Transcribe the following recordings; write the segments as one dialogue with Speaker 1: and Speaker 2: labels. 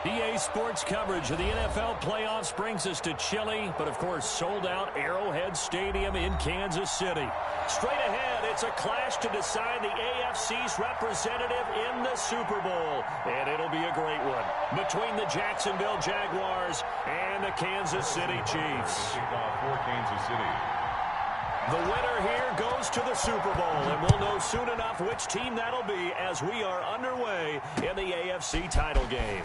Speaker 1: EA Sports coverage of the NFL playoffs brings us to chilly, but of course sold-out Arrowhead Stadium in Kansas City. Straight ahead, it's a clash to decide the AFC's representative in the Super Bowl, and it'll be a great one between the Jacksonville Jaguars and the Kansas City Chiefs.
Speaker 2: For Kansas City.
Speaker 1: The winner here goes to the Super Bowl, and we'll know soon enough which team that'll be as we are underway in the AFC title game.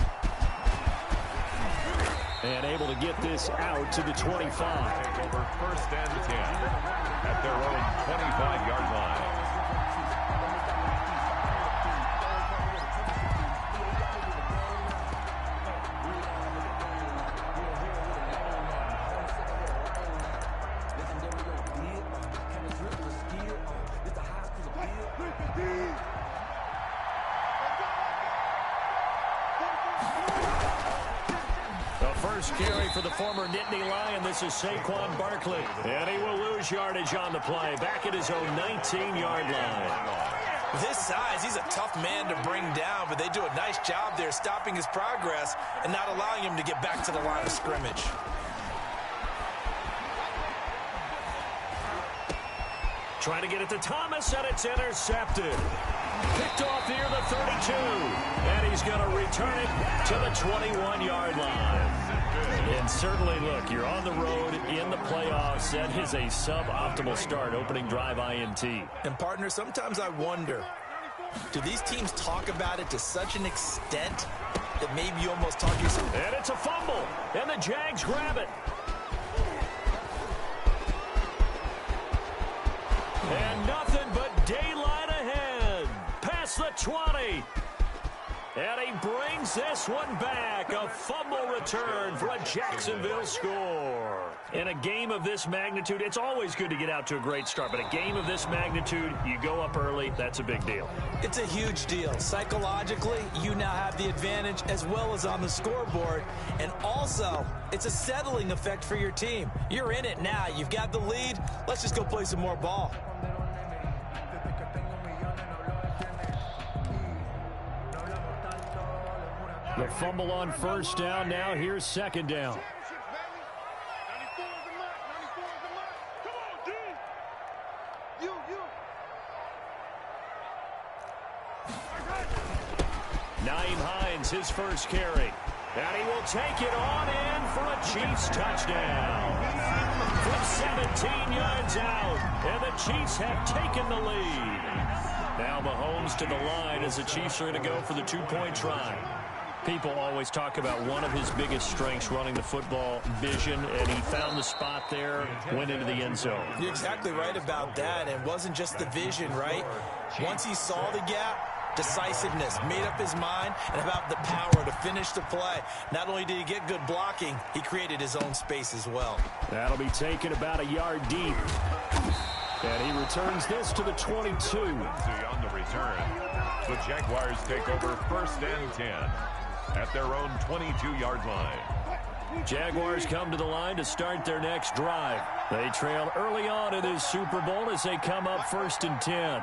Speaker 1: And able to get this out to the 25.
Speaker 2: Take over first and 10 at their own 25-yard line.
Speaker 1: Carry for the former Nittany Lion. This is Saquon Barkley. And he will lose yardage on the play. Back at his own 19-yard line.
Speaker 3: With his size, he's a tough man to bring down, but they do a nice job there stopping his progress and not allowing him to get back to the line of scrimmage.
Speaker 1: Trying to get it to Thomas, and it's intercepted. Picked off near the 32. And he's going to return it to the 21-yard line. And certainly, look, you're on the road in the playoffs. That is a suboptimal start, opening drive INT.
Speaker 3: And, partner, sometimes I wonder, do these teams talk about it to such an extent that maybe you almost talk yourself?
Speaker 1: And it's a fumble, and the Jags grab it. And nothing but daylight ahead. Past the 20. And he brings this one back. A fumble return for a Jacksonville score. In a game of this magnitude, it's always good to get out to a great start. But a game of this magnitude, you go up early, that's a big deal.
Speaker 3: It's a huge deal. Psychologically, you now have the advantage as well as on the scoreboard. And also, it's a settling effect for your team. You're in it now. You've got the lead. Let's just go play some more ball.
Speaker 1: The fumble on first down. Now here's second down. Nyheim Hines, his first carry. And he will take it on in for a Chiefs touchdown. From 17 yards out. And the Chiefs have taken the lead. Now Mahomes to the line as the Chiefs are going to go for the two-point try. People always talk about one of his biggest strengths, running the football, vision, and he found the spot there, went into the end zone.
Speaker 3: You're exactly right about that. It wasn't just the vision, right? Once he saw the gap, decisiveness, made up his mind, and about the power to finish the play. Not only did he get good blocking, he created his own space as well.
Speaker 1: That'll be taken about a yard deep. And he returns this to the 22.
Speaker 2: On the return, the Jaguars take over first and 10 at their own 22-yard line.
Speaker 1: Jaguars come to the line to start their next drive. They trail early on in this Super Bowl as they come up first and 10.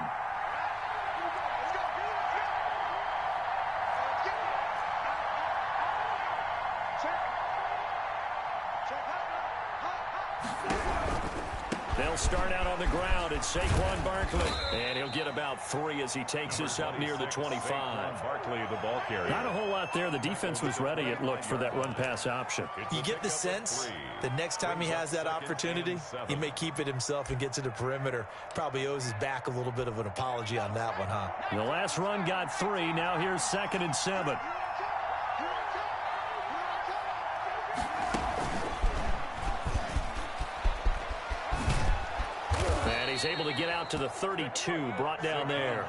Speaker 1: They'll start out on the ground. It's Saquon Barkley. And he'll get about 3 as he takes this up near the 25.
Speaker 2: Barkley, the ball carrier.
Speaker 1: Not a whole lot there. The defense was ready, it looked, for that run-pass option.
Speaker 3: You get the sense the next time he has that opportunity, he may keep it himself and get to the perimeter. Probably owes his back a little bit of an apology on that one, huh?
Speaker 1: The last run got 3. Now here's 2nd and 7. He's able to get out to the 32, brought down there.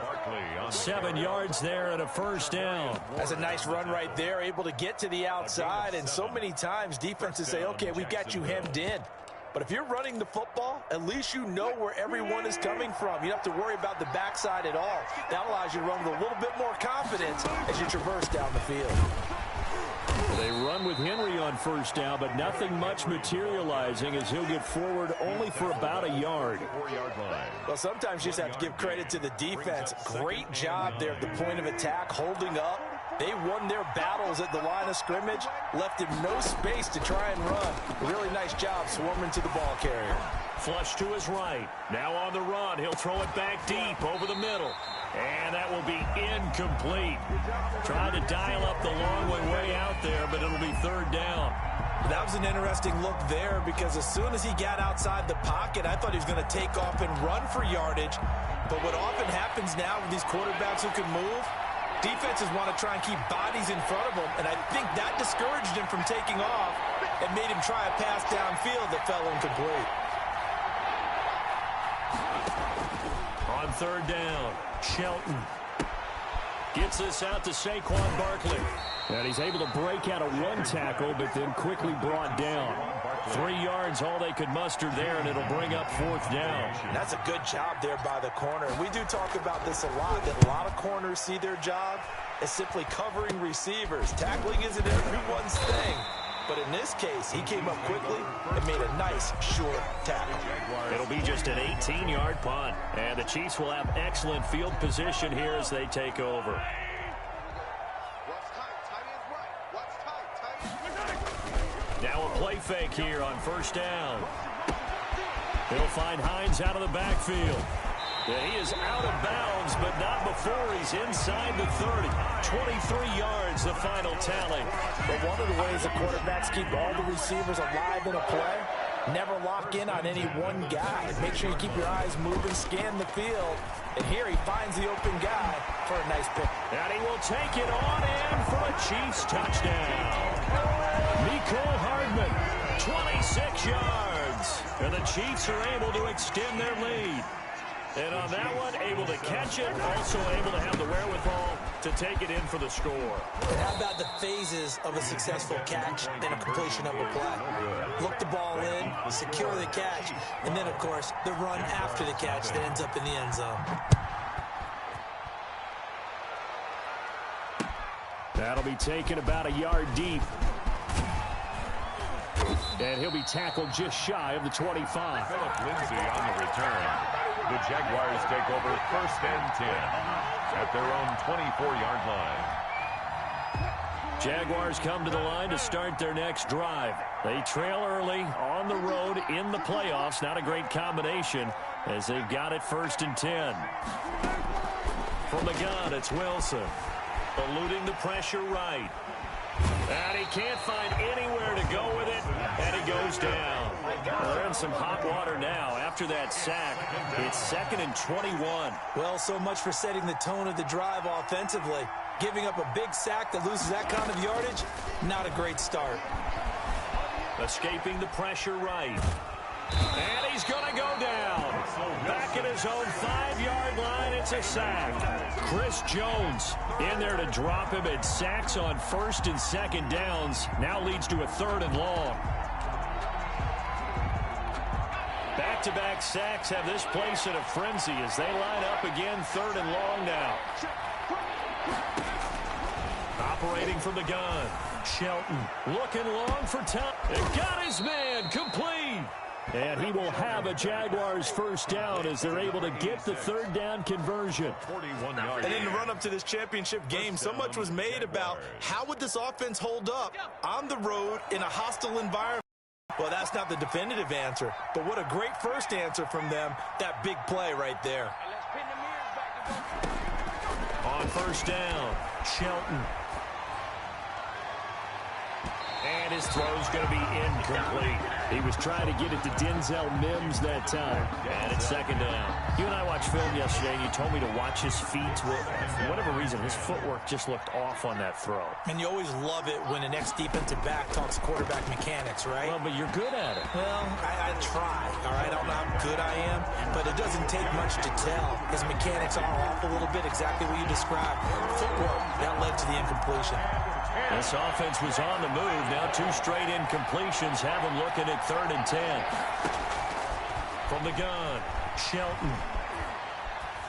Speaker 1: 7 yards there and a first down.
Speaker 3: That's a nice run right there, able to get to the outside. And so many times defenses say, okay, we've got you hemmed in. But if you're running the football, at least you know where everyone is coming from. You don't have to worry about the backside at all. That allows you to run with a little bit more confidence as you traverse down the field.
Speaker 1: They run with Henry on first down, but nothing much materializing as he'll get forward only for about a yard.
Speaker 3: Well, sometimes you just have to give credit to the defense. Great job there at the point of attack, holding up, They won their battles at the line of scrimmage, left him no space to try and run. Really nice job swarming to the ball carrier.
Speaker 1: Flush to his right. Now on the run. He'll throw it back deep over the middle. And that will be incomplete. Trying to dial up the long way out there, but it'll be third down.
Speaker 3: That was an interesting look there because as soon as he got outside the pocket, I thought he was going to take off and run for yardage. But what often happens now with these quarterbacks who can move, defenses want to try and keep bodies in front of them, and I think that discouraged him from taking off and made him try a pass downfield that fell incomplete.
Speaker 1: On third down, Shelton gets this out to Saquon Barkley. And he's able to break out of one tackle, but then quickly brought down. 3 yards, all they could muster there, and it'll bring up fourth down.
Speaker 3: That's a good job there by the corner. We do talk about this a lot, that a lot of corners see their job as simply covering receivers. Tackling isn't everyone's thing. But in this case, he came up quickly and made a nice, short tackle.
Speaker 1: It'll be just an 18-yard punt. And the Chiefs will have excellent field position here as they take over. Now a play fake here on first down. He'll find Hines out of the backfield. And he is out of bounds, but not before he's inside the 30. 23 yards, the final tally.
Speaker 3: But one of the ways the quarterbacks keep all the receivers alive in a play, never lock in on any one guy. Make sure you keep your eyes moving, scan the field. And here he finds the open guy for a nice pick.
Speaker 1: And he will take it on in for a Chiefs touchdown. Mecole Hardman, 26 yards. And the Chiefs are able to extend their lead. And on that one, able to catch it, also able to have the wherewithal to take it in for the score.
Speaker 3: And how about the phases of a successful catch and a completion of a play? Look the ball in, secure the catch, and then, of course, the run after the catch that ends up in the end zone.
Speaker 1: That'll be taken about a yard deep. And he'll be tackled just shy of the 25.
Speaker 2: Phillip Lindsay on the return. The Jaguars take over first and 10 at their own 24-yard line.
Speaker 1: Jaguars come to the line to start their next drive. They trail early on the road in the playoffs. Not a great combination as they've got it first and 10. From the gun, it's Wilson. Eluding the pressure right. And he can't find anywhere to go with it, and he goes down. Well, they're in some hot water now. After that sack, it's 2nd and 21.
Speaker 3: Well, so much for setting the tone of the drive offensively. Giving up a big sack that loses that kind of yardage, not a great start.
Speaker 1: Escaping the pressure right. And he's going to go down. Back at his own 5-yard line, it's a sack. Chris Jones in there to drop him, and sacks on first and second downs. Now leads to a 3rd and long. Back-to-back sacks have this place in a frenzy as they line up again, 3rd and long now. Operating from the gun. Shelton looking long for time. And got his man complete. And he will have a Jaguars first down as they're able to get the 3rd down conversion.
Speaker 2: 41 yards.
Speaker 3: And in the run-up to this championship game, so much was made about how would this offense hold up on the road in a hostile environment. Well, that's not the definitive answer, but what a great first answer from them, that big play right there.
Speaker 1: On first down, Shelton. And his throw's going to be incomplete. He was trying to get it to Denzel Mims that time. And it's 2nd down. You and I watched film yesterday, and you told me to watch his feet. Well, for whatever reason, his footwork just looked off on that throw.
Speaker 3: And you always love it when an ex-defensive back talks quarterback mechanics, right?
Speaker 1: Well, but you're good at it.
Speaker 3: Well, I try, all right? I don't know how good I am, but it doesn't take much to tell. His mechanics are off a little bit, exactly what you described. Footwork, that led to the incompletion.
Speaker 1: This offense was on the move. Now 2 straight incompletions have him looking at 3rd and 10. From the gun, Shelton.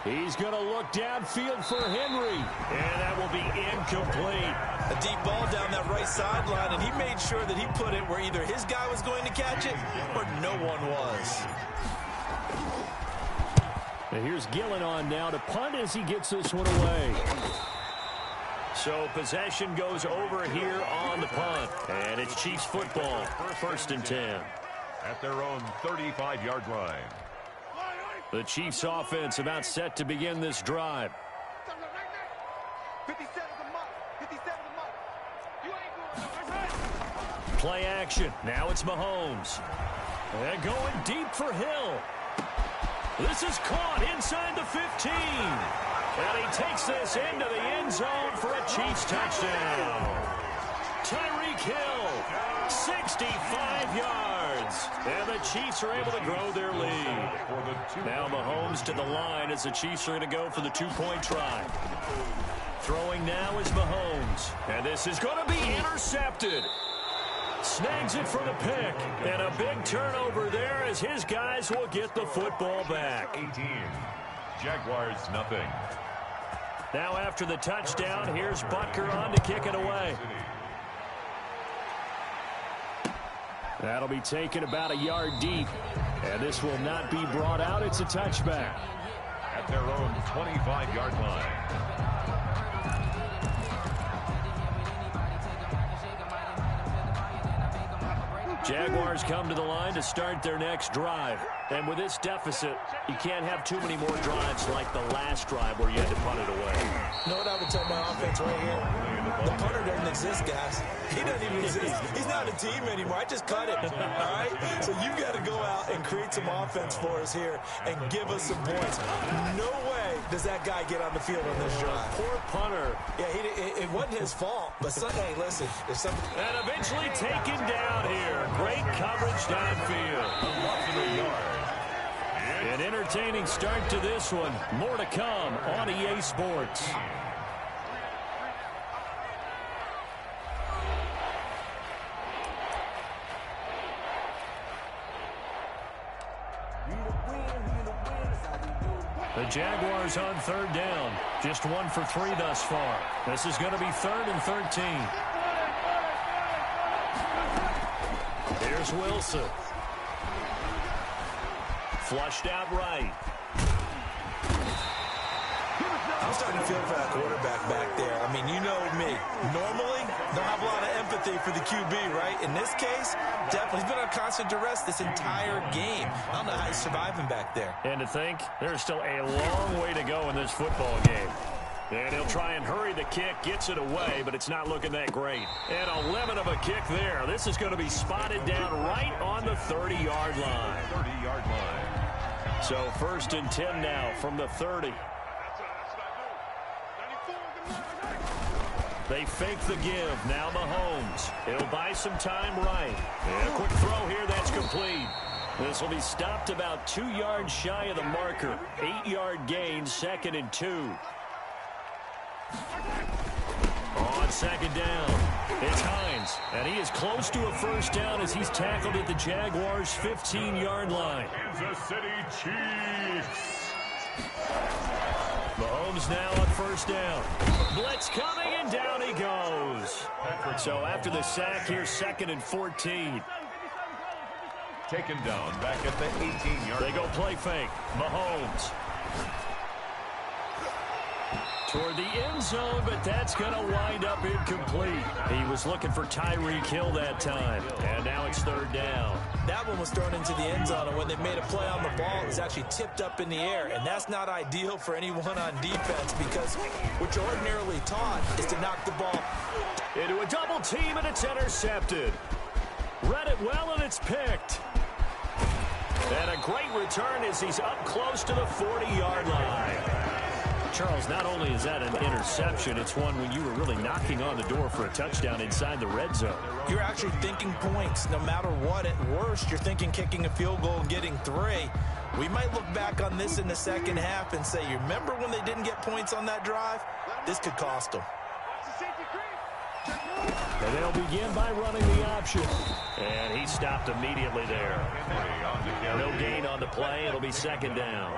Speaker 1: He's going to look downfield for Henry. And that will be incomplete.
Speaker 3: A deep ball down that right sideline, and he made sure that he put it where either his guy was going to catch it or no one was.
Speaker 1: And here's Gillen on now to punt as he gets this one away. So possession goes over here on the punt. And it's Chiefs football, 1st and 10.
Speaker 2: At their own 35-yard line.
Speaker 1: The Chiefs offense about set to begin this drive. Play action. Now it's Mahomes. And going deep for Hill. This is caught inside the 15. And he takes this into the end zone for a Chiefs touchdown. Tyreek Hill, 65 yards. And the Chiefs are able to grow their lead. Now Mahomes to the line as the Chiefs are going to go for the two-point try. Throwing now is Mahomes. And this is going to be intercepted. Snags it for the pick. And a big turnover there as his guys will get the football back.
Speaker 2: 18. Jaguars nothing.
Speaker 1: Now after the touchdown, here's Butker on to kick it away. That'll be taken about a yard deep. And this will not be brought out. It's a touchback.
Speaker 2: At their own 25-yard line.
Speaker 1: Jaguars come to the line to start their next drive. And with this deficit, you can't have too many more drives like the last drive where you had to punt it away.
Speaker 3: You know what I would tell my offense right here? The punter doesn't exist, guys. He doesn't even exist. He's not a team anymore. I just cut it, all right? So you got to go out and create some offense for us here and give us some points. No way does that guy get on the field on this drive.
Speaker 1: Poor punter.
Speaker 3: Yeah, it wasn't his fault. But, hey, listen. There's something.
Speaker 1: And eventually taken down here. Great coverage downfield. An entertaining start to this one. More to come on EA Sports. The Jaguars on 3rd down. Just 1 for 3 thus far. This is going to be 3rd and 13. Here's Wilson. Flushed out right.
Speaker 3: I'm starting to feel for that quarterback back there. I mean, you know me. Normally, don't have a lot of empathy for the QB, right? In this case, definitely. He's been on constant duress this entire game. I don't know how he's surviving back there.
Speaker 1: And to think, there's still a long way to go in this football game. And he'll try and hurry the kick, gets it away, but it's not looking that great. And a lemon of a kick there. This is going to be spotted down right on the 30-yard line.
Speaker 2: 30-yard line.
Speaker 1: So 1st and 10 now from the 30. They fake the give. Now Mahomes. It'll buy some time right. And a quick throw here. That's complete. This will be stopped about 2 yards shy of the marker. 8-yard gain, 2nd and 2. On 2nd down, it's Hines. And he is close to a 1st down as he's tackled at the Jaguars' 15-yard line.
Speaker 2: Kansas City Chiefs.
Speaker 1: Mahomes now on 1st down. Blitz coming, and down he goes. So after the sack, here's 2nd and 14.
Speaker 2: Taken down back at the 18-yard line.
Speaker 1: They go play fake. Mahomes. Toward the end zone, but that's going to wind up incomplete. He was looking for Tyreek Hill that time, and now it's 3rd down.
Speaker 3: That one was thrown into the end zone, and when they made a play on the ball, it was actually tipped up in the air, and that's not ideal for anyone on defense because what you're ordinarily taught is to knock the ball
Speaker 1: into a double team, and it's intercepted. Read it well, and it's picked. And a great return as he's up close to the 40-yard line. Charles, not only is that an interception, it's one when you were really knocking on the door for a touchdown inside the red zone.
Speaker 3: You're actually thinking points no matter what. At worst, you're thinking kicking a field goal and getting 3. We might look back on this in the second half and say, you remember when they didn't get points on that drive? This could cost them.
Speaker 1: And they'll begin by running the option. And he stopped immediately there. No gain on the play. It'll be 2nd down.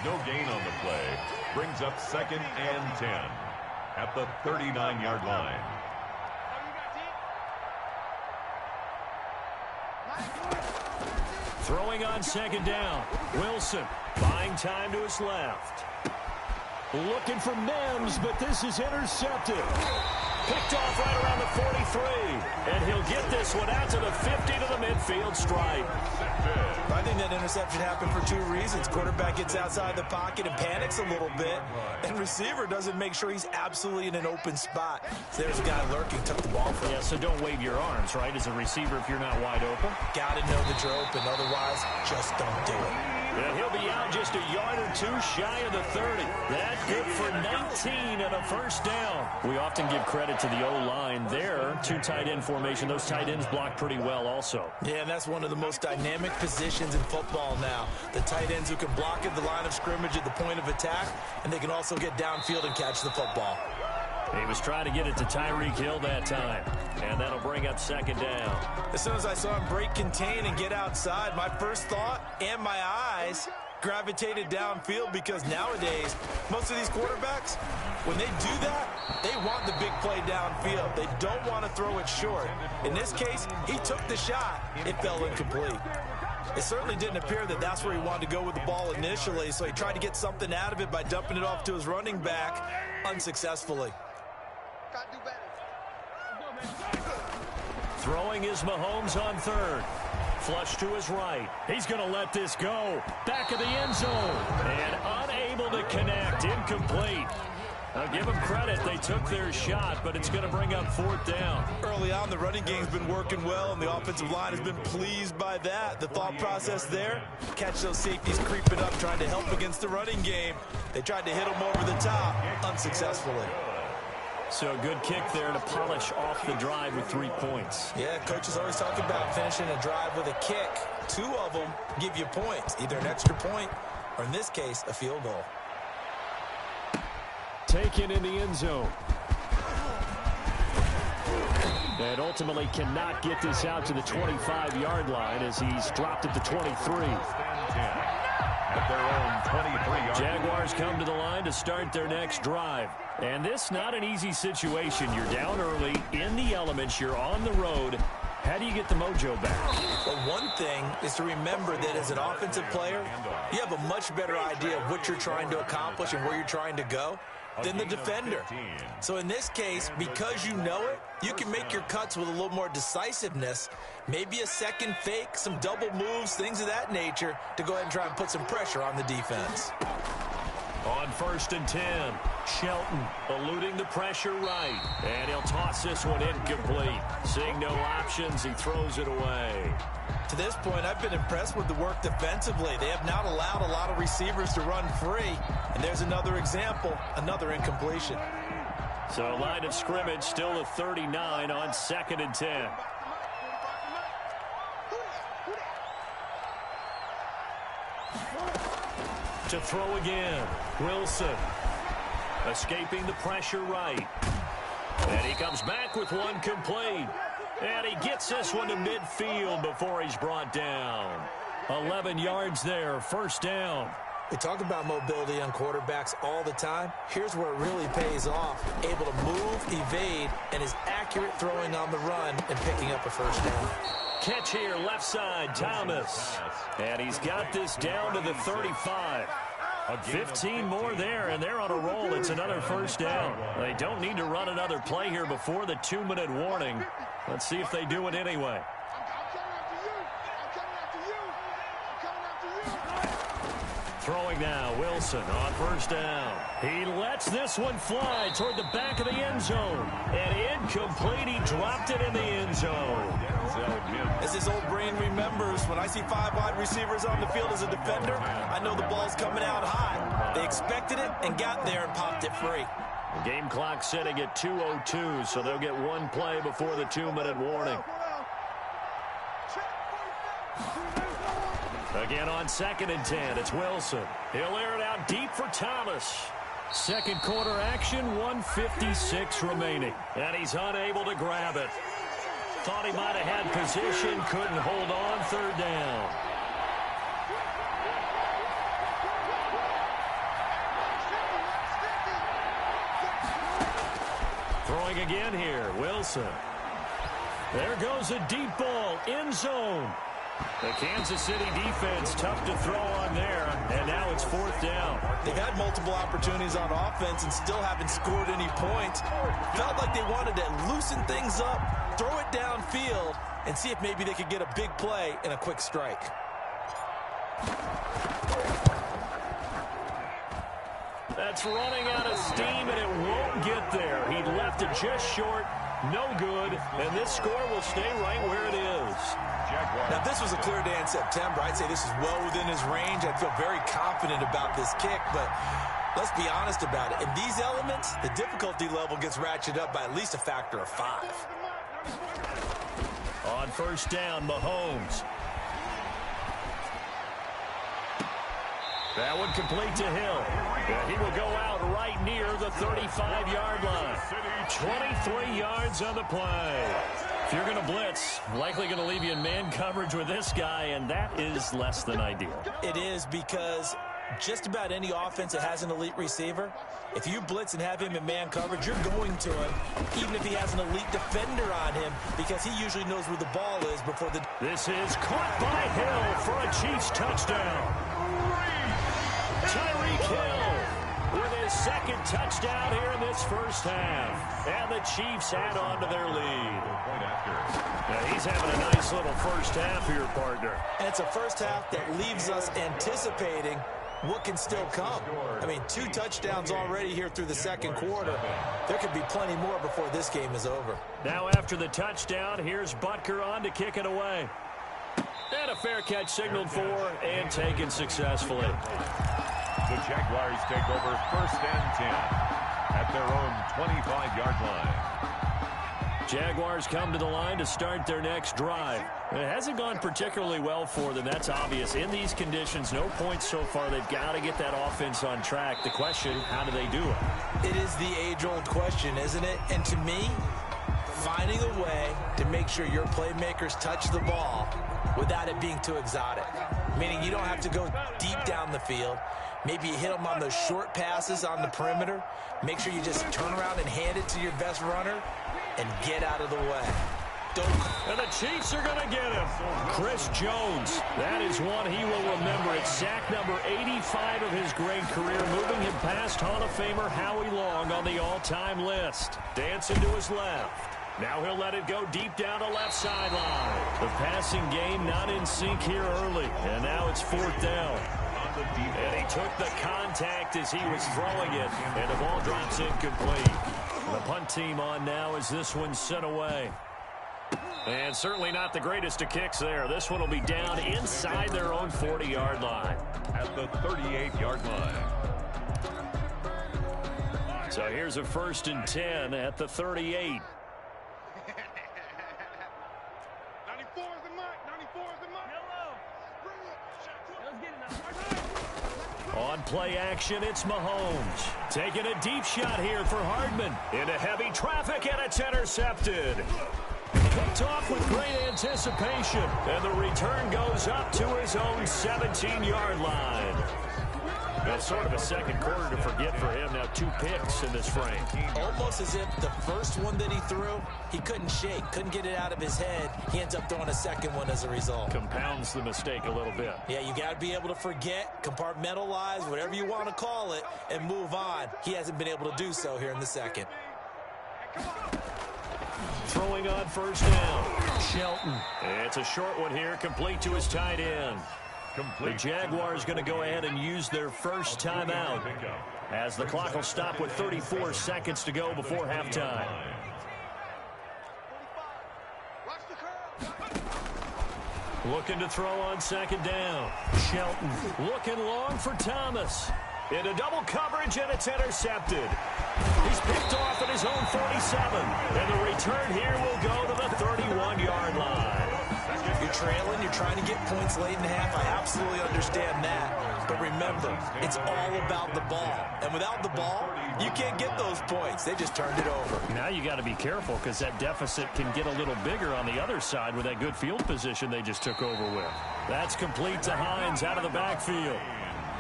Speaker 2: No gain on the play. Brings up 2nd and 10 at the 39-yard line.
Speaker 1: Throwing on 2nd down. Wilson buying time to his left. Looking for Mims, but this is intercepted. Picked off right around the 43. And he'll get this one out to the 50 to the midfield stripe.
Speaker 3: I think that interception happened for two reasons. Quarterback gets outside the pocket and panics a little bit. And receiver doesn't make sure he's absolutely in an open spot. So there's a guy lurking, took the ball from him.
Speaker 1: Yeah, so don't wave your arms, right, as a receiver if you're not wide open.
Speaker 3: Got to know that you're open. Otherwise, just don't do it.
Speaker 1: And he'll be out just a yard or two shy of the 30. That's good for 19 and a first down. We often give credit to the O-line there. Two tight end formation. Those tight ends block pretty well also.
Speaker 3: Yeah, and that's one of the most dynamic positions in football now. The tight ends who can block at the line of scrimmage at the point of attack, and they can also get downfield and catch the football.
Speaker 1: He was trying to get it to Tyreek Hill that time, and that'll bring up second down.
Speaker 3: As soon as I saw him break contain and get outside, my first thought and my eyes gravitated downfield, because nowadays, most of these quarterbacks, when they do that, they want the big play downfield. They don't want to throw it short. In this case, he took the shot. It fell incomplete. It certainly didn't appear that that's where he wanted to go with the ball initially, so he tried to get something out of it by dumping it off to his running back unsuccessfully.
Speaker 1: Throwing is Mahomes on third. Flush to his right. He's going to let this go. Back of the end zone. And unable to connect. Incomplete. I'll give them credit. They took their shot, but it's going to bring up fourth down.
Speaker 3: Early on, the running game's been working well, and the offensive line has been pleased by that. The thought process there, catch those safeties creeping up, trying to help against the running game. They tried to hit them over the top, unsuccessfully.
Speaker 1: So a good kick there to polish off the drive with 3 points.
Speaker 3: Yeah, coaches always talk about finishing a drive with a kick. 2 of them give you points, either an extra point or, in this case, a field goal.
Speaker 1: Taken in the end zone. And ultimately cannot get this out to the 25-yard line as he's dropped at the 23.
Speaker 2: At their own 23-yard.
Speaker 1: Jaguars come to the line to start their next drive. And this not an easy situation. You're down early, in the elements, you're on the road. How do you get the mojo back?
Speaker 3: Well, one thing is to remember that as an offensive player, you have a much better idea of what you're trying to accomplish and where you're trying to go than the defender. So in this case, because you know it, you can make your cuts with a little more decisiveness, maybe a second fake, some double moves, things of that nature, to go ahead and try and put some pressure on the defense.
Speaker 1: On 1st and 10, Shelton eluding the pressure right. And he'll toss this one incomplete. Seeing no options, he throws it away.
Speaker 3: To this point, I've been impressed with the work defensively. They have not allowed a lot of receivers to run free. And there's another example, another incompletion.
Speaker 1: So line of scrimmage still a 39 on 2nd and 10. To throw again, Wilson. Escaping the pressure right. And he comes back with one complete. And he gets this one to midfield before he's brought down. 11 yards there, first down.
Speaker 3: We talk about mobility on quarterbacks all the time. Here's where it really pays off. Able to move, evade, and is accurate throwing on the run and picking up a first down.
Speaker 1: Catch here, left side, Thomas. And he's got this down to the 35. 15 more there, and they're on a roll. It's another first down. They don't need to run another play here before the 2-minute warning. Let's see if they do it anyway. Throwing now, Wilson on first down. He lets this one fly toward the back of the end zone. And incomplete, he dropped it in the end zone.
Speaker 3: As his old brain remembers, when I see 5 wide receivers on the field as a defender, I know the ball's coming out hot. They expected it and got there and popped it free.
Speaker 1: The game clock setting at 2:02, so they'll get one play before the 2-minute warning. Again on 2nd and 10, it's Wilson. He'll air it out deep for Thomas. Second quarter action, 1:56 remaining. And he's unable to grab it. Thought he might have had position, couldn't hold on, third down. Throwing again here, Wilson. There goes a deep ball, end zone. The Kansas City defense tough to throw on there, and now it's it's 4th down.
Speaker 3: They've had multiple opportunities on offense and still haven't scored any points. Felt like they wanted to loosen things up, throw it downfield, and see if maybe they could get a big play and a quick strike.
Speaker 1: That's running out of steam, and it won't get there. He left it just short. No good, and this score will stay right where it is.
Speaker 3: Now, if this was a clear day in September, I'd say this is well within his range. I'd feel very confident about this kick, but let's be honest about it. In these elements, the difficulty level gets ratcheted up by at least a factor of 5.
Speaker 1: On 1st down, Mahomes. That one complete to Hill. And he will go out right near the 35-yard line. 23 yards on the play. If you're going to blitz, likely going to leave you in man coverage with this guy, and that is less than ideal.
Speaker 3: It is, because just about any offense that has an elite receiver, if you blitz and have him in man coverage, you're going to him, even if he has an elite defender on him, because he usually knows where the ball is before the...
Speaker 1: This is caught by Hill for a Chiefs touchdown. Tyreek Hill with his 2nd touchdown here in this first half. And the Chiefs add on to their lead. Now he's having a nice little first half here, partner.
Speaker 3: And it's a first half that leaves us anticipating what can still come. I mean, 2 touchdowns already here through the 2nd quarter. There could be plenty more before this game is over.
Speaker 1: Now after the touchdown, here's Butker on to kick it away. And a fair catch signaled for and taken successfully.
Speaker 2: The Jaguars take over 1st and 10 at their own 25-yard line.
Speaker 1: Jaguars come to the line to start their next drive. It hasn't gone particularly well for them. That's obvious. In these conditions, no points so far. They've got to get that offense on track. The question, how do they do it?
Speaker 3: It is the age-old question, isn't it? And to me, finding a way to make sure your playmakers touch the ball without it being too exotic. Meaning you don't have to go deep down the field. Maybe you hit them on those short passes on the perimeter. Make sure you just turn around and hand it to your best runner and get out of the way.
Speaker 1: And the Chiefs are going to get him. Chris Jones. That is one he will remember. It's sack number 85 of his great career, moving him past Hall of Famer Howie Long on the all-time list. Dancing to his left. Now he'll let it go deep down the left sideline. The passing game not in sync here early. And now it's 4th down. And he took the contact as he was throwing it. And the ball drops incomplete. The punt team on now as this one's sent away. And certainly not the greatest of kicks there. This one will be down inside their own 40-yard line.
Speaker 2: At the 38-yard line.
Speaker 1: So here's a 1st and 10 at the 38. On play action, it's Mahomes. Taking a deep shot here for Hardman. Into heavy traffic, and it's intercepted. Picked off with great anticipation. And the return goes up to his own 17-yard line. That's sort of a 2nd quarter to forget for him. Now 2 picks in this frame.
Speaker 3: Almost as if the first one that he threw, he couldn't shake, couldn't get it out of his head. He ends up throwing a 2nd one as a result.
Speaker 1: Compounds the mistake a little bit.
Speaker 3: Yeah, you got to be able to forget, compartmentalize, whatever you want to call it, and move on. He hasn't been able to do so here in the 2nd.
Speaker 1: Throwing on 1st down. Shelton. It's a short one here, complete to his tight end. The Jaguars going to go ahead and use their first timeout as the clock will stop with 34 seconds to go before halftime. Looking to throw on 2nd down. Shelton looking long for Thomas. Into double coverage, and it's intercepted. He's picked off at his own 47. And the return here will go to the 31-yard line.
Speaker 3: You're trailing, you're trying to get points late in the half. I absolutely understand that. But remember, it's all about the ball. And without the ball, you can't get those points. They just turned it over.
Speaker 1: Now you got to be careful because that deficit can get a little bigger on the other side with that good field position they just took over with. That's complete to Hines out of the backfield.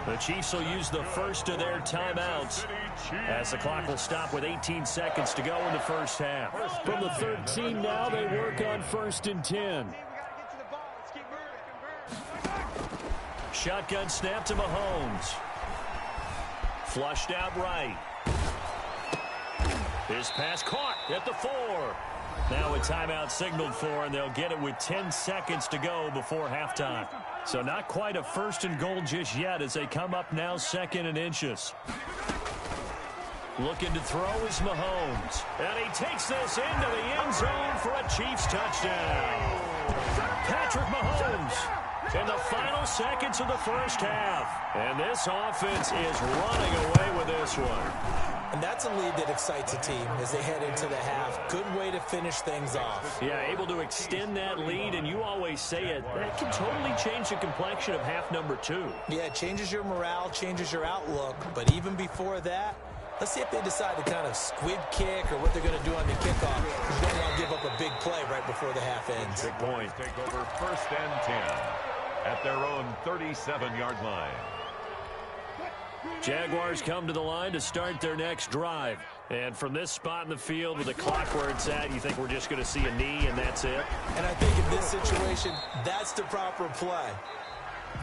Speaker 1: The Chiefs will use the first of their timeouts as the clock will stop with 18 seconds to go in the first half. From the 13 now, they work on 1st and 10. Shotgun snap to Mahomes. Flushed out right. His pass caught at the 4. Now a timeout signaled for, and they'll get it with 10 seconds to go before halftime. So not quite a 1st and goal just yet as they come up now 2nd and inches. Looking to throw is Mahomes. And he takes this into the end zone for a Chiefs touchdown. Patrick Mahomes in the final seconds of the first half. And this offense is running away with this one.
Speaker 3: And that's a lead that excites a team as they head into the half. Good way to finish things off.
Speaker 1: Yeah, able to extend that lead, and you always say it, that can totally change the complexion of half number 2.
Speaker 3: Yeah, it changes your morale, changes your outlook. But even before that, let's see if they decide to kind of squib kick or what they're going to do on the kickoff. You don't want to give up a big play right before the half ends.
Speaker 2: Big point. Take over 1st and 10 at their own 37-yard line.
Speaker 1: Jaguars come to the line to start their next drive. And from this spot in the field with the clock where it's at, you think we're just going to see a knee and that's it?
Speaker 3: And I think in this situation, that's the proper play.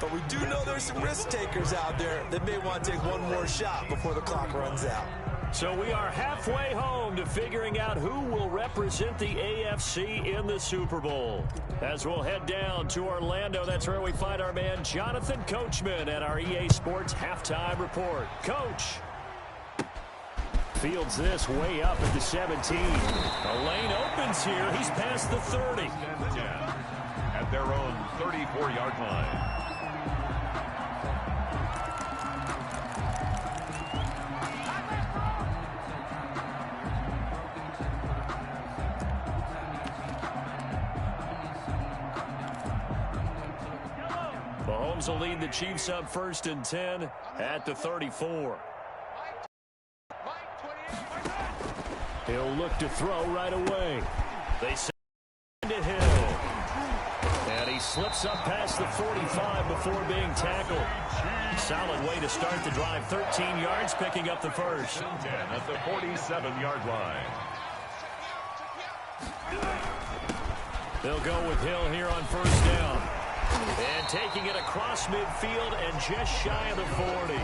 Speaker 3: But we do know there's some risk takers out there that may want to take one more shot before the clock runs out.
Speaker 1: So we are halfway home to figuring out who will represent the AFC in the Super Bowl. As we'll head down to Orlando, that's where we find our man Jonathan Coachman at our EA Sports Halftime Report. Coach. Fields this way up at the 17. A lane opens here. He's past the 30.
Speaker 2: At their own 34-yard line.
Speaker 1: Mahomes will lead the Chiefs up 1st and 10 at the 34. He'll look to throw right away. They send to Hill. And he slips up past the 45 before being tackled. Solid way to start the drive. 13 yards, picking up the first.
Speaker 2: 10 at the 47-yard line.
Speaker 1: They'll go with Hill here on 1st down. And taking it across midfield and just shy of the 40.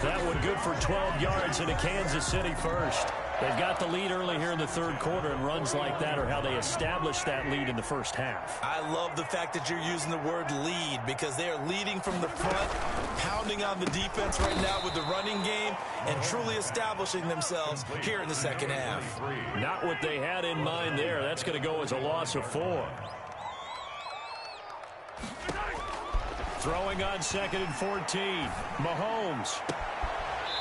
Speaker 1: That one good for 12 yards into Kansas City first. They've got the lead early here in the 3rd quarter, and runs like that are how they establish that lead in the first half.
Speaker 3: I love the fact that you're using the word lead because they are leading from the front, pounding on the defense right now with the running game, and truly establishing themselves here in the 2nd half.
Speaker 1: Not what they had in mind there. That's going to go as a loss of 4. Throwing on 2nd and 14. Mahomes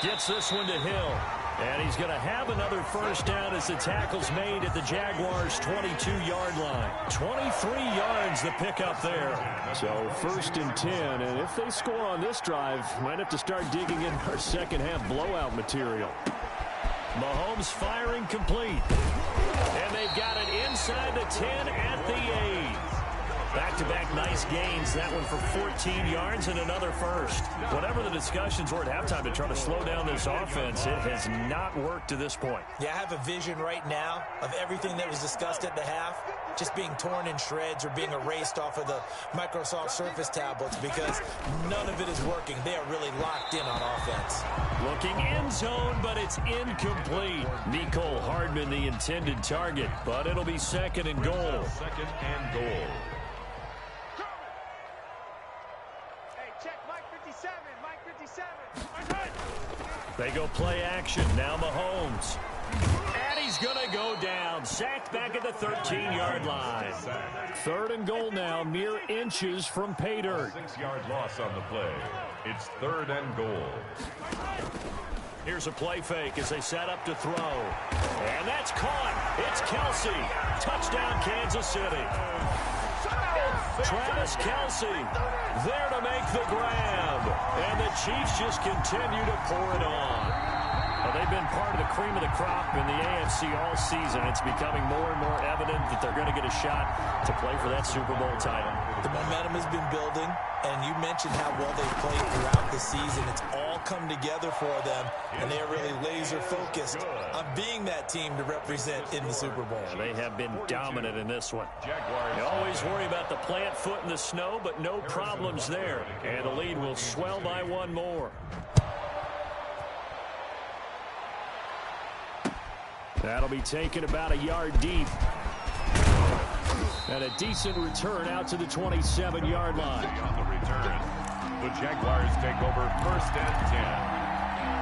Speaker 1: gets this one to Hill. And he's going to have another first down as the tackle's made at the Jaguars' 22-yard line. 23 yards the pickup there. So 1st and 10. And if they score on this drive, might have to start digging in our second half blowout material. Mahomes firing complete. And they've got it inside the 10 at the 8. Back-to-back nice gains. That one for 14 yards and another first. Whatever the discussions were at halftime to try to slow down this offense, it has not worked to this point.
Speaker 3: Yeah, I have a vision right now of everything that was discussed at the half just being torn in shreds or being erased off of the Microsoft Surface tablets because none of it is working. They are really locked in on offense.
Speaker 1: Looking end zone, but it's incomplete. Mecole Hardman the intended target, but it'll be 2nd and goal.
Speaker 2: 2nd and goal.
Speaker 1: They go play action. Now Mahomes. And he's going to go down. Sacked back at the 13-yard line. 3rd and goal now. Mere inches from pay dirt.
Speaker 2: 6-yard loss on the play. It's 3rd and goal.
Speaker 1: Here's a play fake as they set up to throw. And that's caught. It's Kelce. Touchdown, Kansas City. Travis Kelce there to make the grab. And the Chiefs just continue to pour it on. Well, they've been part of the cream of the crop in the AFC all season. It's becoming more and more evident that they're going to get a shot to play for that Super Bowl title.
Speaker 3: The momentum has been building, and you mentioned how well they've played throughout the season. It's all come together for them, and they are really laser-focused on being that team to represent in the Super Bowl.
Speaker 1: They have been dominant in this one. They always worry about the plant foot in the snow, but no problems there. And the lead will swell by one more. That'll be taken about a yard deep. And a decent return out to the 27-yard line.
Speaker 2: On the return, the Jaguars take over 1st and 10.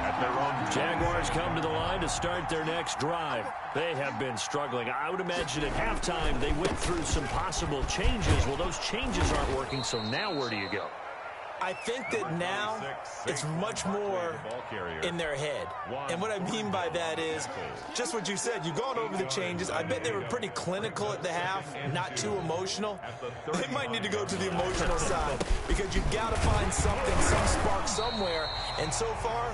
Speaker 2: At their own
Speaker 1: Jaguars come to the line to start their next drive. They have been struggling. I would imagine at halftime they went through some possible changes. Well, those changes aren't working, so now where do you go?
Speaker 3: I think that now it's much more in their head. And what I mean by that is just what you said. You've gone over the changes. I bet they were pretty clinical at the half, not too emotional. They might need to go to the emotional side because you've got to find something, some spark somewhere. And so far,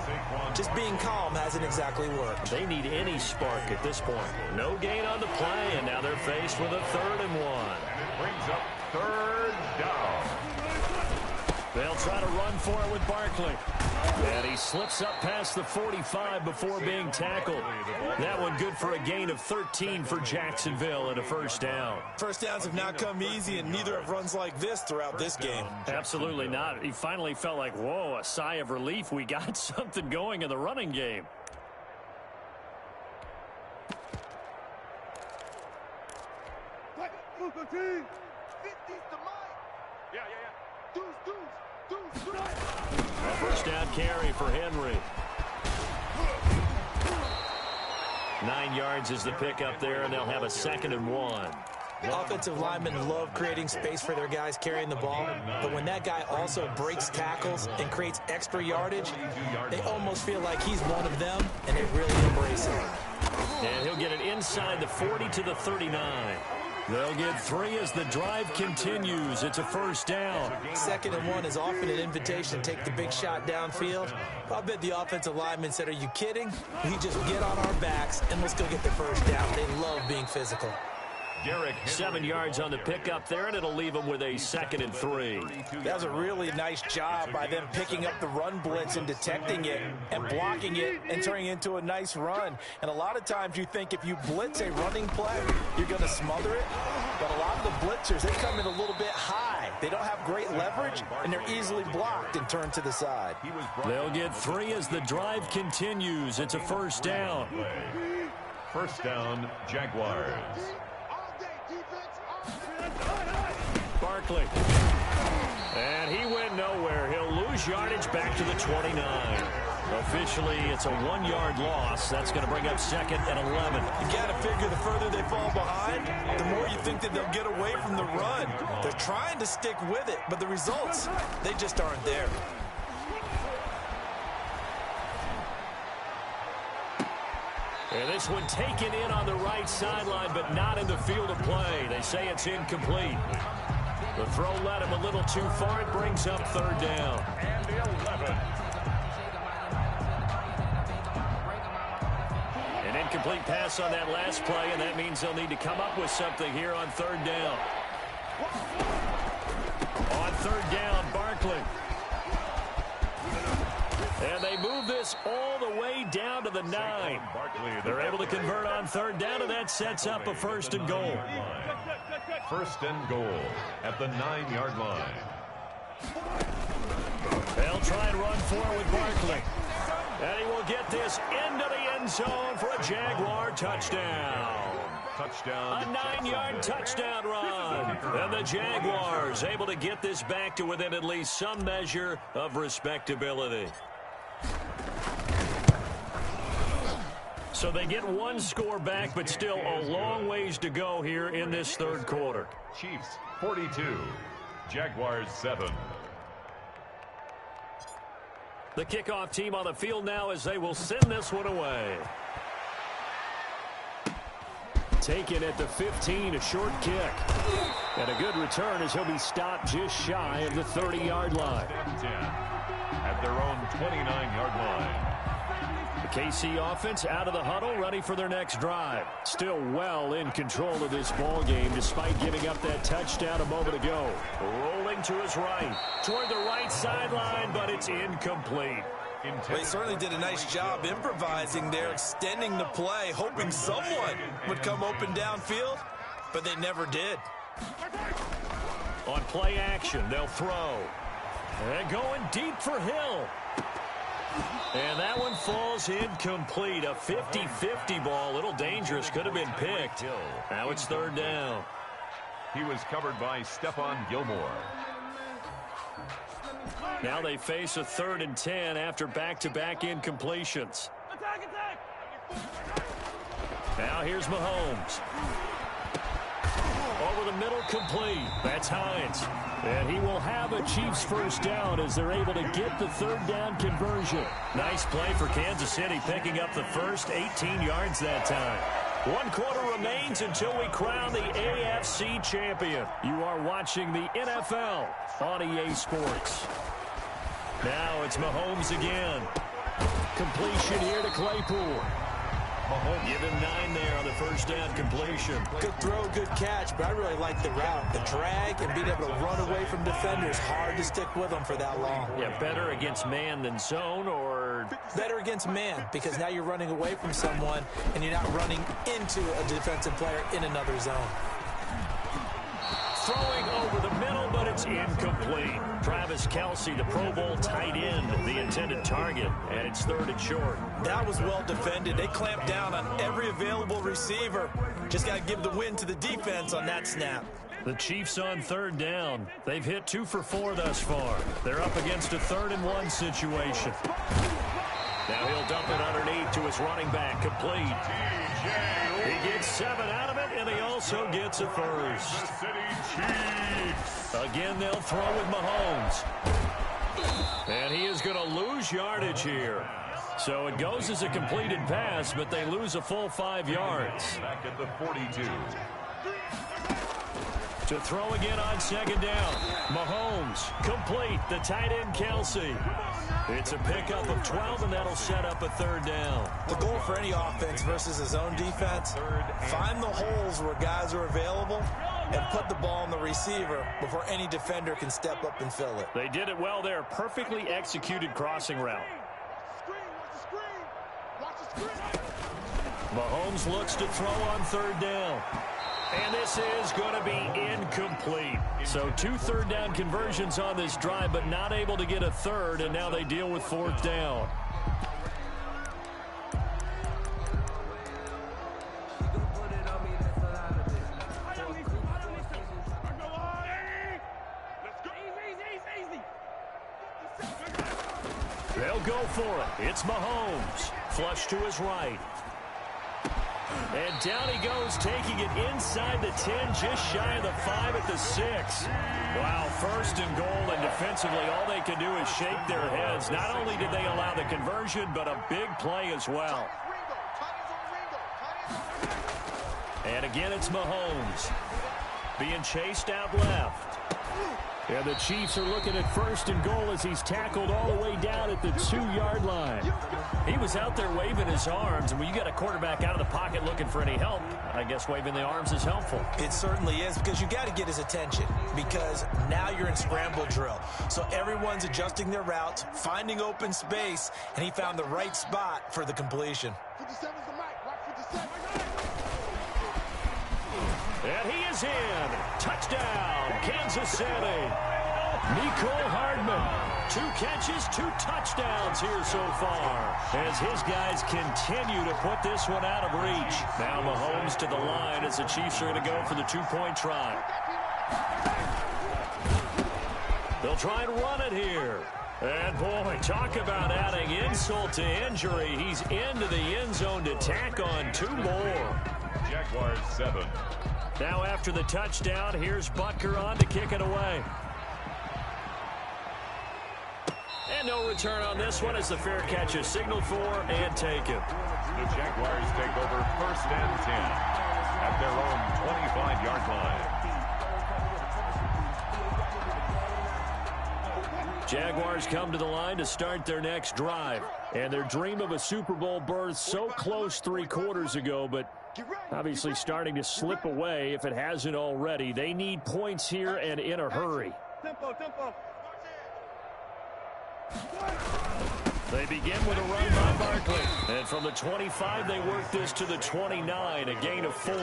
Speaker 3: just being calm hasn't exactly worked.
Speaker 1: They need any spark at this point. No gain on the play, and now they're faced with a 3rd and 1.
Speaker 2: It brings up 3rd down.
Speaker 1: They'll try to run for it with Barkley. And he slips up past the 45 before being tackled. That one good for a gain of 13 for Jacksonville and a 1st down.
Speaker 3: First downs have not come easy, and neither have runs like this throughout this game.
Speaker 1: Absolutely not. He finally felt like, whoa, a sigh of relief. We got something going in the running game. A 1st down carry for Henry. 9 yards is the pickup there, and they'll have a 2nd and 1.
Speaker 3: Offensive linemen love creating space for their guys carrying the ball, but when that guy also breaks tackles and creates extra yardage, they almost feel like he's one of them, and they really embrace him.
Speaker 1: And he'll get it inside the 40 to the 39. They'll get 3 as the drive continues. It's a 1st down.
Speaker 3: 2nd and 1 is often an invitation to take the big shot downfield. I bet the offensive lineman said, are you kidding? We just get on our backs and let's go get the 1st down. They love being physical.
Speaker 1: 7 yards on the pickup there, and it'll leave them with a 2nd and 3.
Speaker 3: That was a really nice job by them picking up the run blitz and detecting it and blocking it and turning it into a nice run. And a lot of times you think if you blitz a running play, you're going to smother it. But a lot of the blitzers, they come in a little bit high. They don't have great leverage, and they're easily blocked and turned to the side.
Speaker 1: They'll get 3 as the drive continues. It's a 1st down.
Speaker 2: 1st down, Jaguars.
Speaker 1: Barkley. And he went nowhere. He'll lose yardage back to the 29. Officially, it's a 1-yard loss. That's going to bring up 2nd and 11.
Speaker 3: You got to figure the further they fall behind, the more you think that they'll get away from the run. They're trying to stick with it, but the results, they just aren't there.
Speaker 1: And this one taken in on the right sideline, but not in the field of play. They say it's incomplete. The throw led him a little too far. It brings up 3rd down.
Speaker 2: And the 11.
Speaker 1: An incomplete pass on that last play, and that means they'll need to come up with something here on 3rd down. On 3rd down, Barkley. And they move this all the way down to the 9. They're able to convert on 3rd down, and that sets up a 1st and goal.
Speaker 2: 1st and goal at the 9-yard line.
Speaker 1: They'll try and run for it with Barkley. And he will get this into the end zone for a Jaguar touchdown.
Speaker 2: Touchdown.
Speaker 1: A 9-yard touchdown run. And the Jaguars able to get this back to within at least some measure of respectability. So they get 1 score back, but still a long ways to go here in this 3rd quarter.
Speaker 2: Chiefs 42, Jaguars 7.
Speaker 1: The kickoff team on the field now as they will send this one away. Taken at the 15, a short kick. And a good return as he'll be stopped just shy of the 30-yard line.
Speaker 2: 10 at their own 29-yard line.
Speaker 1: The KC offense out of the huddle, ready for their next drive. Still well in control of this ball game despite giving up that touchdown a moment ago. Rolling to his right, toward the right sideline, but it's incomplete.
Speaker 3: Well, he certainly did a nice job improvising there, extending the play, hoping someone would come open downfield, but they never did.
Speaker 1: On play action, they'll throw. And going deep for Hill. And that one falls incomplete. A 50-50 ball. A little dangerous. Could have been picked. Now it's third down.
Speaker 2: He was covered by Stephon Gilmore.
Speaker 1: Now they face a 3rd and 10 after back-to-back incompletions. Now here's Mahomes. Over the middle, complete. That's Hines. And he will have a Chiefs first down as they're able to get the 3rd down conversion. Nice play for Kansas City, picking up the first 18 yards that time. 1 quarter remains until we crown the AFC champion. You are watching the NFL on EA Sports. Now it's Mahomes again. Completion here to Claypool. Mahomes give him 9 there on the first down completion.
Speaker 3: Good throw, good catch, but I really like the route. The drag and being able to run away from defenders. Hard to stick with them for that long.
Speaker 1: Yeah, better against man than zone, or
Speaker 3: better against man, because now you're running away from someone and you're not running into a defensive player in another zone.
Speaker 1: Throwing over the middle, but it's incomplete. Travis Kelce, the Pro Bowl tight end, the intended target, and it's 3rd and short.
Speaker 3: That was well defended. They clamped down on every available receiver. Just got to give the win to the defense on that snap.
Speaker 1: The Chiefs on 3rd down. They've hit 2 for 4 thus far. They're up against a 3rd and 1 situation. Now he'll dump it underneath to his running back, complete. He gets 7 out of it, and he also gets a first. Again, they'll throw with Mahomes. And he is going to lose yardage here. So it goes as a completed pass, but they lose a full 5 yards.
Speaker 2: Back at the 42.
Speaker 1: To throw again on 2nd down. Mahomes, complete. The tight end, Kelce. It's a pickup of 12, and that'll set up a 3rd down.
Speaker 3: The goal for any offense versus his own defense, find the holes where guys are available and put the ball on the receiver before any defender can step up and fill it.
Speaker 1: They did it well there. Perfectly executed crossing route. Mahomes looks to throw on 3rd down. And this is going to be incomplete. So 2 3rd down conversions on this drive, but not able to get a 3rd, and now they deal with 4th down. They'll go for it. It's Mahomes. Flush to his right. And down he goes, taking it inside the 10, just shy of the 5 at the 6. Wow, 1st and goal, and defensively all they can do is shake their heads. Not only did they allow the conversion, but a big play as well. And again, it's Mahomes being chased out left. And the Chiefs are looking at 1st and goal as he's tackled all the way down at the 2-yard line. He was out there waving his arms, and when you got a quarterback out of the pocket looking for any help, I guess waving the arms is helpful.
Speaker 3: It certainly is, because you got to get his attention, because now you're in scramble drill. So everyone's adjusting their routes, finding open space, and he found the right spot for the completion.
Speaker 1: And he is in. Touchdown, Kansas City. Mecole Hardman. 2 catches, 2 touchdowns here so far, as his guys continue to put this one out of reach. Now Mahomes to the line as the Chiefs are going to go for the 2-point try. They'll try and run it here. And, boy, talk about adding insult to injury. He's into the end zone to tack on 2 more.
Speaker 2: Jaguars 7.
Speaker 1: Now after the touchdown, here's Butker on to kick it away. And no return on this one as the fair catch is signaled for and taken.
Speaker 2: The Jaguars take over 1st and 10 at their own 25-yard line.
Speaker 1: Jaguars come to the line to start their next drive. And their dream of a Super Bowl berth so close 3 quarters ago, but obviously starting to slip away if it hasn't already. They need points here and in a hurry. They begin with a run by Barkley. And from the 25, they work this to the 29, a gain of 4.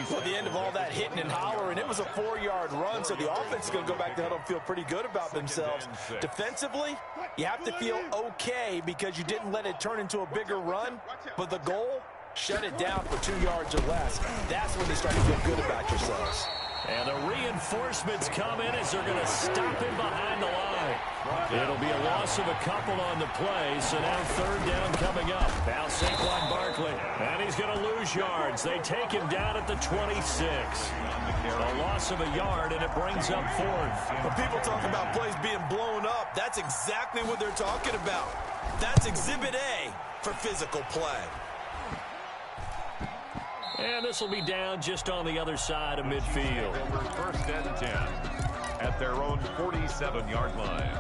Speaker 3: Well, at the end of all that hitting and hollering, it was a 4-yard run, so the offense is going to go back to the huddle and feel pretty good about themselves. Defensively, you have to feel okay because you didn't let it turn into a bigger run, but the goal, shut it down for 2 yards or less. That's when you start to feel good about yourselves.
Speaker 1: And the reinforcements come in as they're going to stop him behind the line. It'll be a loss of a couple on the play, so now 3rd down coming up. Now Saquon Barkley, and he's going to lose yards. They take him down at the 26. A loss of a yard, and it brings up 4th.
Speaker 3: When people talk about plays being blown up, that's exactly what they're talking about. That's Exhibit A for physical play.
Speaker 1: And this will be down just on the other side of midfield.
Speaker 2: 1st and 10 at their own 47-yard line.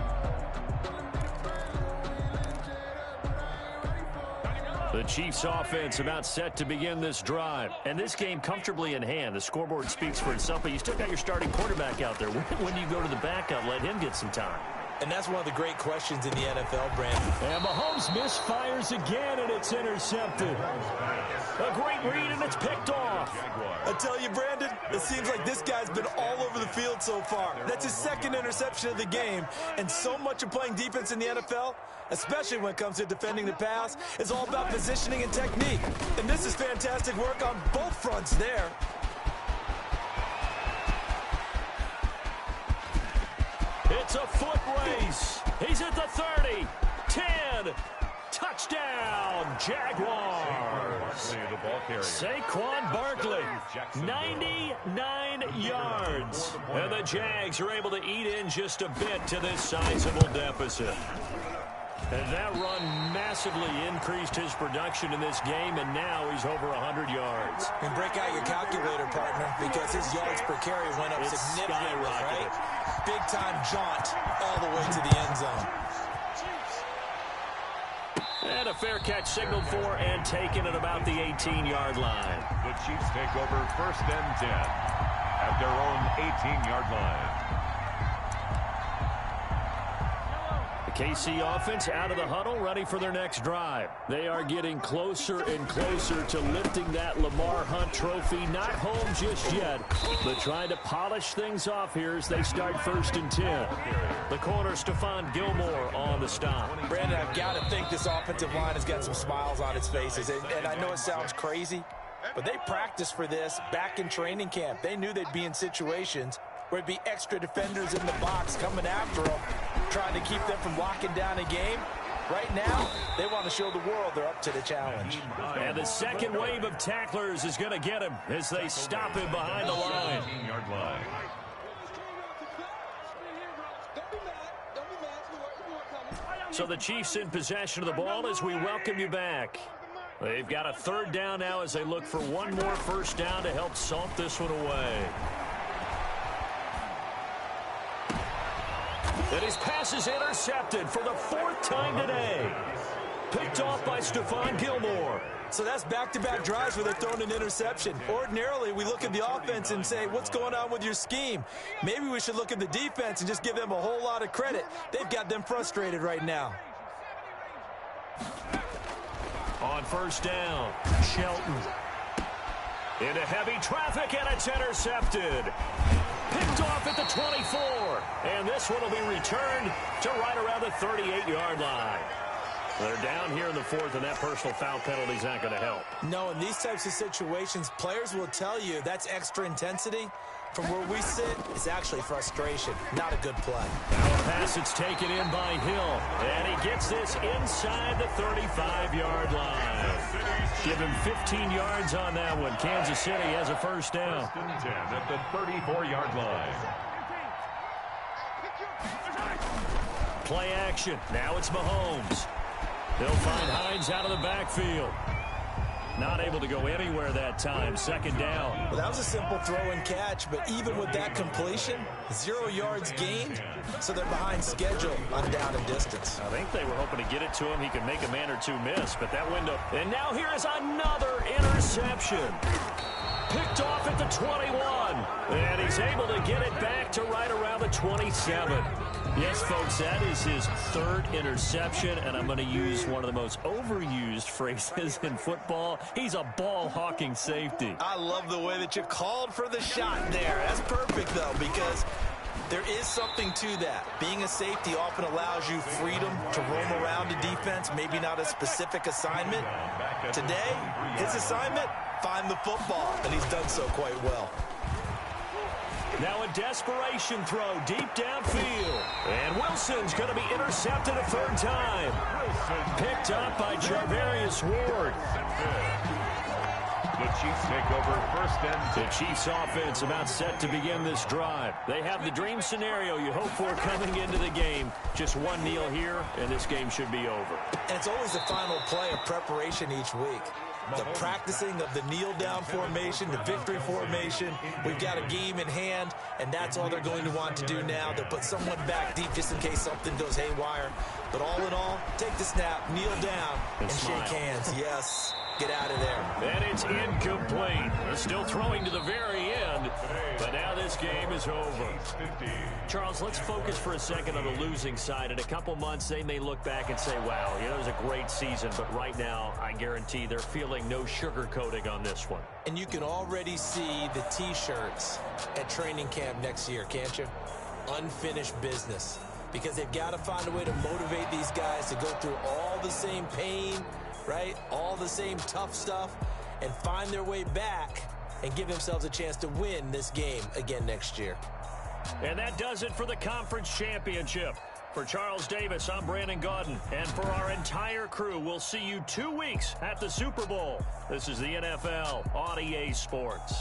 Speaker 1: The Chiefs offense about set to begin this drive. And this game comfortably in hand. The scoreboard speaks for itself, but you still got your starting quarterback out there. When do you go to the backup, let him get some time?
Speaker 3: And that's one of the great questions in the NFL, Brandon.
Speaker 1: And Mahomes misfires again, and it's intercepted. A great read, and it's picked off.
Speaker 3: I tell you, Brandon, it seems like this guy's been all over the field so far. That's his 2nd interception of the game. And so much of playing defense in the NFL, especially when it comes to defending the pass, is all about positioning and technique. And this is fantastic work on both fronts there.
Speaker 1: It's a foot race. He's at the 30, 10, touchdown, Jaguars. Saquon Barkley, 99 yards. And the Jags are able to eat in just a bit to this sizable deficit. And that run massively increased his production in this game, and now he's over 100 yards.
Speaker 3: And break out your calculator, partner, because his yards per carry went up significantly, right? Big-time jaunt all the way to the end zone.
Speaker 1: And a fair catch signaled for and taken at about the 18-yard line.
Speaker 2: The Chiefs take over 1st and 10 at their own 18-yard line.
Speaker 1: KC offense out of the huddle, ready for their next drive. They are getting closer and closer to lifting that Lamar Hunt trophy. Not home just yet, but trying to polish things off here as they start 1st and 10. The corner, Stephon Gilmore on the stop.
Speaker 3: Brandon, I've got to think this offensive line has got some smiles on its faces. And I know it sounds crazy, but they practiced for this back in training camp. They knew they'd be in situations where it'd be extra defenders in the box coming after them, trying to keep them from locking down a game. Right now, they want to show the world they're up to the challenge.
Speaker 1: And the second wave of tacklers is going to get him as they stop him behind the line. So the Chiefs in possession of the ball as we welcome you back. They've got a 3rd down now as they look for one more 1st down to help salt this one away. And his pass is intercepted for the 4th time today. Picked off by Stephon Gilmore.
Speaker 3: So that's back-to-back drives where they're throwing an interception. Ordinarily, we look at the offense and say, what's going on with your scheme? Maybe we should look at the defense and just give them a whole lot of credit. They've got them frustrated right now.
Speaker 1: On 1st down, Shelton. Into heavy traffic, and it's intercepted. Picked off at the 24. And this one will be returned to right around the 38-yard line. They're down here in the 4th, and that personal foul penalty is not going to help.
Speaker 3: No, in these types of situations, players will tell you that's extra intensity. From where we sit, it's actually frustration. Not a good play.
Speaker 1: Now a pass that's taken in by Hill. And he gets this inside the 35-yard line. Give him 15 yards on that one. Kansas City has a 1st down.
Speaker 2: 1st and 10 at the 34-yard line.
Speaker 1: Play action. Now it's Mahomes. They'll find Hines out of the backfield. Not able to go anywhere that time. 2nd down.
Speaker 3: Well, that was a simple throw and catch, but even with that completion, 0 yards gained, so they're behind schedule on down and distance.
Speaker 1: I think they were hoping to get it to him. He could make a man or two miss, but that window. And now here is another interception. picked off at the 21. And he's able to get it back to right around the 27. Yes, folks, that is his third interception, and I'm going to use one of the most overused phrases in football. He's a ball-hawking safety.
Speaker 3: I love the way that you called for the shot there. That's perfect, though, because there is something to that. Being a safety often allows you freedom to roam around the defense, maybe not a specific assignment. Today, his assignment, find the football, and he's done so quite well.
Speaker 1: Now a desperation throw deep downfield. And Wilson's going to be intercepted a third time. Picked up by Charvarius Ward.
Speaker 2: The Chiefs take over first and 10.
Speaker 1: The Chiefs offense about set to begin this drive. They have the dream scenario you hope for coming into the game. Just one kneel here, and this game should be over.
Speaker 3: And it's always the final play of preparation each week. The practicing of the kneel-down formation, the victory formation. We've got a game in hand, and that's all they're going to want to do now. They'll put someone back deep just in case something goes haywire. But all in all, take the snap, kneel down, and shake hands. Yes, get out of there.
Speaker 1: And it's incomplete. They're still throwing to the very end, but now this game is over. Charles, let's focus for a second on the losing side. In a couple months, they may look back and say, wow, you know, it was a great season, but right now, I guarantee they're feeling no sugarcoating on this one.
Speaker 3: And you can already see the T-shirts at training camp next year, can't you? Unfinished business. Because they've got to find a way to motivate these guys to go through all the same pain, right? All the same tough stuff, and find their way back and give themselves a chance to win this game again next year.
Speaker 1: And that does it for the conference championship. For Charles Davis, I'm Brandon Gaudin. And for our entire crew, we'll see you 2 weeks at the Super Bowl. This is the NFL on EA Sports.